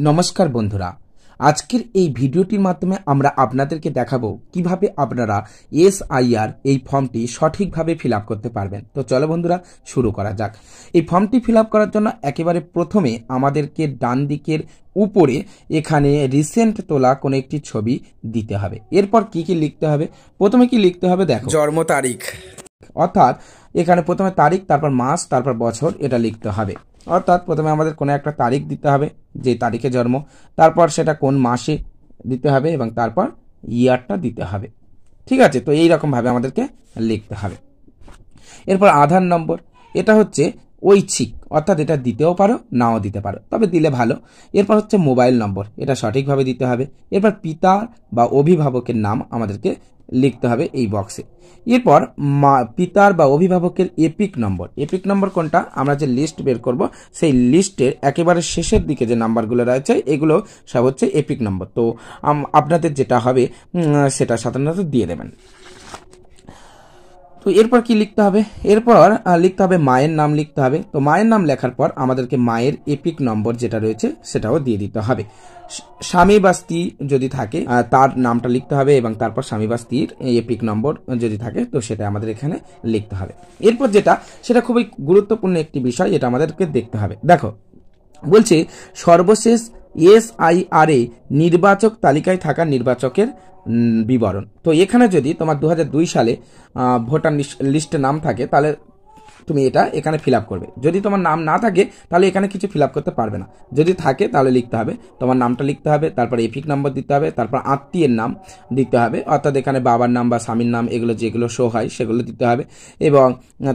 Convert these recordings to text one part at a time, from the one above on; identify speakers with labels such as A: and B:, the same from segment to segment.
A: নমস্কার বন্ধুরা, আজকের এই ভিডিওটির মাধ্যমে আমরা আপনাদেরকে দেখাবো কিভাবে আপনারা এসআইআর এই ফর্মটি সঠিকভাবে ফিল আপ করতে পারবেন। তো চলো বন্ধুরা শুরু করা যাক। এই ফর্মটি ফিল আপ করার জন্য একেবারে প্রথমে আমাদেরকে ডান দিকের উপরে এখানে রিসেন্ট তোলা কোনো একটি ছবি দিতে হবে। এরপর কি কি লিখতে হবে? প্রথমে কি লিখতে হবে দেখো,
B: জন্ম তারিখ,
A: অর্থাৎ এখানে প্রথমে তারিখ, তারপর মাস, তারপর বছর, এটা লিখতে হবে। অর্থাৎ প্রথমে আমাদের কোনো একটা তারিখ দিতে হবে, যে তারিখে জন্ম, তারপর সেটা কোন মাসে দিতে হবে এবং তারপর ইয়ারটা দিতে হবে। ঠিক আছে, তো এই রকমভাবে আমাদেরকে লিখতে হবে। এরপর আধার নম্বর, এটা হচ্ছে ঐচ্ছিক, অর্থাৎ এটা দিতেও পারো নাও দিতে পারো, তবে দিলে ভালো। এরপর হচ্ছে মোবাইল নম্বর, এটা সঠিকভাবে দিতে হবে। এরপর পিতা বা অভিভাবকের নাম আমাদেরকে লিখতে হবে এই বক্সে। এরপর পিতার বা অভিভাবকের এপিক নম্বর, এপিক নম্বর কোনটা, আমরা যে লিস্ট বের করব সেই লিস্টের একেবারে শেষের দিকে যে নাম্বারগুলো রয়েছে এগুলো সব হচ্ছে এপিক নম্বর। তো আপনাদের যেটা হবে সেটা সাধারণত দিয়ে দেবেন। তো এরপর কি লিখতে হবে? এরপর লিখতে হবে মায়ের নাম লিখতে হবে। তো মায়ের নাম লেখার পর আমাদেরকে মায়ের এপিক নম্বর যেটা রয়েছে সেটাও দিয়ে দিতে হবে। স্বামী বা স্ত্রী যদি থাকে তার নামটা লিখতে হবে এবং তারপর স্বামী বা স্ত্রীর এপিক নম্বর যদি থাকে তো সেটা আমাদের এখানে লিখতে হবে। এরপর যেটা, সেটা খুবই গুরুত্বপূর্ণ একটি বিষয়, এটা আমাদেরকে দেখতে হবে। দেখো বলছে সর্বশেষ এসআইআর এ নির্বাচক তালিকায় থাকা নির্বাচকের বিবরণ। তো এখানে যদি তোমার 2002 সালে ভোটার লিস্টে নাম থাকে তাহলে তুমি এটা এখানে ফিল আপ করবে। যদি তোমার নাম না থাকে তাহলে এখানে কিছু ফিল আপ করতে পারবে না। যদি থাকে তাহলে লিখতে হবে, তোমার নামটা লিখতে হবে, তারপর এপিক নম্বর দিতে হবে, তারপর আত্মীয়ের নাম দিতে হবে, অর্থাৎ এখানে বাবার নাম বা স্বামীর নাম এগুলো যেগুলো শো হয় সেগুলো দিতে হবে, এবং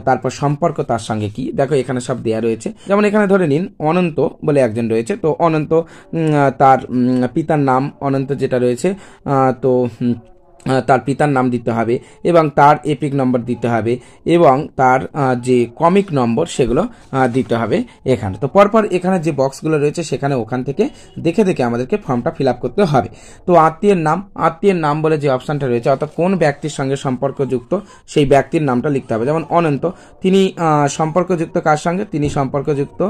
A: তারপর সম্পর্ক তার সঙ্গে কি, দেখো এখানে সব দেয়া রয়েছে। যেমন এখানে ধরে নিন অনন্ত বলে একজন রয়েছে, তো অনন্ত তার পিতার নাম অনন্ত যেটা রয়েছে, তো তার পিতার নাম দিতে হবে এবং তার এপিক নম্বর দিতে হবে এবং তার যে কমিক নম্বর সেগুলো দিতে হবে এখানে। তো পরপর এখানে যে বক্সগুলো রয়েছে সেখানে ওখান থেকে দেখে দেখে আমাদেরকে ফর্মটা ফিল আপ করতে হবে। তো আত্মীয়ের নাম বলে যে অপশানটা রয়েছে, অর্থাৎ কোন ব্যক্তির সঙ্গে সম্পর্কযুক্ত সেই ব্যক্তির নামটা লিখতে হবে। যেমন অনন্ত, তিনি সম্পর্কযুক্ত কার সঙ্গে? তিনি সম্পর্কযুক্ত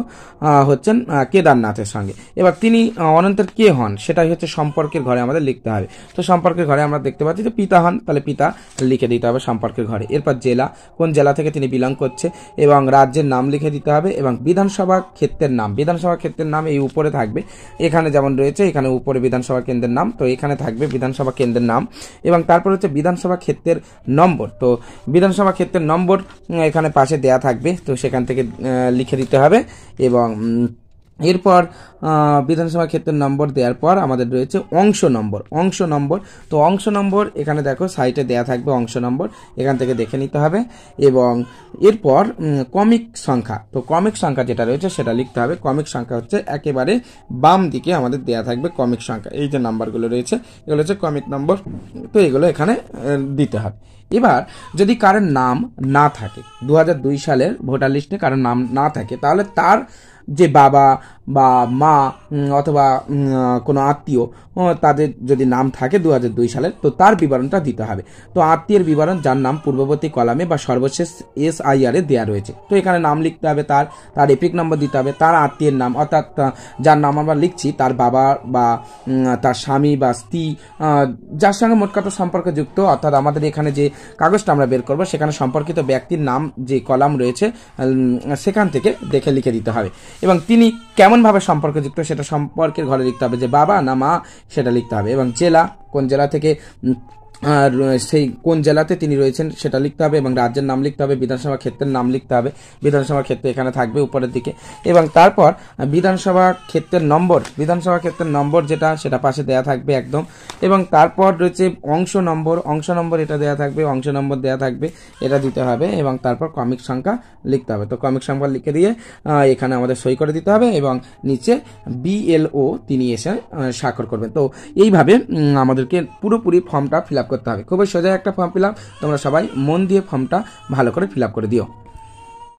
A: হচ্ছেন কেদারনাথের সঙ্গে। এবার তিনি অনন্তের কে হন সেটাই হচ্ছে সম্পর্কের ঘরে আমাদের লিখতে হবে। তো সম্পর্কের ঘরে আমরা দেখতে পাচ্ছি যে পিতা হন, তাহলে পিতা লিখে দিতে হবে সম্পর্কের ঘরে। এরপর জেলা, কোন জেলা থেকে তিনি বিলং করছে এবং রাজ্যের নাম লিখে দিতে হবে এবং বিধানসভা ক্ষেত্রের নাম এই উপরে থাকবে। এখানে যেমন রয়েছে এখানে উপরে বিধানসভা কেন্দ্রের নাম, তো এখানে থাকবে বিধানসভা কেন্দ্রের নাম এবং তারপর হচ্ছে বিধানসভা ক্ষেত্রের নম্বর। তো বিধানসভা ক্ষেত্রের নম্বর এখানে পাশে দেয়া থাকবে, তো সেখান থেকে লিখে দিতে হবে। এবং এরপর বিধানসভা ক্ষেত্রের নম্বর দেওয়ার পর আমাদের রয়েছে অংশ নম্বর। তো অংশ নম্বর এখানে দেখো সাইটে দেয়া থাকবে অংশ নম্বর, এখান থেকে দেখে নিতে হবে। এবং এরপর কমিক সংখ্যা, তো কমিক সংখ্যা যেটা রয়েছে সেটা লিখতে হবে। কমিক সংখ্যা হচ্ছে একেবারে বাম দিকে আমাদের দেয়া থাকবে কমিক সংখ্যা, এই যে নাম্বারগুলো রয়েছে এগুলো হচ্ছে কমিক নম্বর, তো এগুলো এখানে দিতে হবে। এবার যদি কারোর নাম না থাকে, 2002 সালের ভোটার লিস্টে কারোর নাম না থাকে, তাহলে তার যে বাবা বা মা অথবা কোনো আত্মীয় তাদের যদি নাম থাকে 2002 সালের, তো তার বিবরণটা দিতে হবে। তো আত্মীয়ের বিবরণ যার নাম পূর্ববর্তী কলামে বা সর্বশেষ এসআইআর এ দেওয়া রয়েছে, তো এখানে নাম লিখতে হবে, তার এপিক নম্বর দিতে হবে, তার আত্মীয়ের নাম, অর্থাৎ যার নাম আমরা লিখছি তার বাবা বা তার স্বামী বা স্ত্রী, যার সঙ্গে মোট কথা সম্পর্কযুক্ত, অর্থাৎ আমাদের এখানে যে কাগজটা আমরা বের করবো সেখানে সম্পর্কিত ব্যক্তির নাম যে কলাম রয়েছে সেখান থেকে দেখে লিখে দিতে হবে। এবং তিনি কেমনভাবে সম্পর্কযুক্ত সেটা সম্পর্কের ঘরে লিখতে হবে, যে বাবা না মা সেটা লিখতে হবে। এবং জেলা, কোন জেলা থেকে আর সেই কোন জেলাতে তিনি রয়েছেন সেটা লিখতে হবে এবং রাজ্যের নাম লিখতে হবে, বিধানসভা ক্ষেত্রের নাম লিখতে হবে, বিধানসভা ক্ষেত্র এখানে থাকবে উপরের দিকে। এবং তারপর বিধানসভা ক্ষেত্রের নম্বর যেটা সেটা পাশে দেয়া থাকবে একদম। এবং তারপর রয়েছে অংশ নম্বর এটা দেয়া থাকবে, অংশ নম্বর দেয়া থাকবে, এটা দিতে হবে। এবং তারপর ক্রমিক সংখ্যা লিখতে হবে, তো ক্রমিক সংখ্যা লিখে দিয়ে এখানে আমাদের সই করে দিতে হবে এবং নিচে BLO তিনি এসে স্বাক্ষর করবেন। তো এইভাবে আমাদেরকে পুরোপুরি ফর্মটা ফিল আপ করতে হবে। খুবই সোজা একটা ফর্ম ফিল আপ, তোমরা সবাই মন দিয়ে ফর্মটা ভালো করে ফিল আপ করে দিও।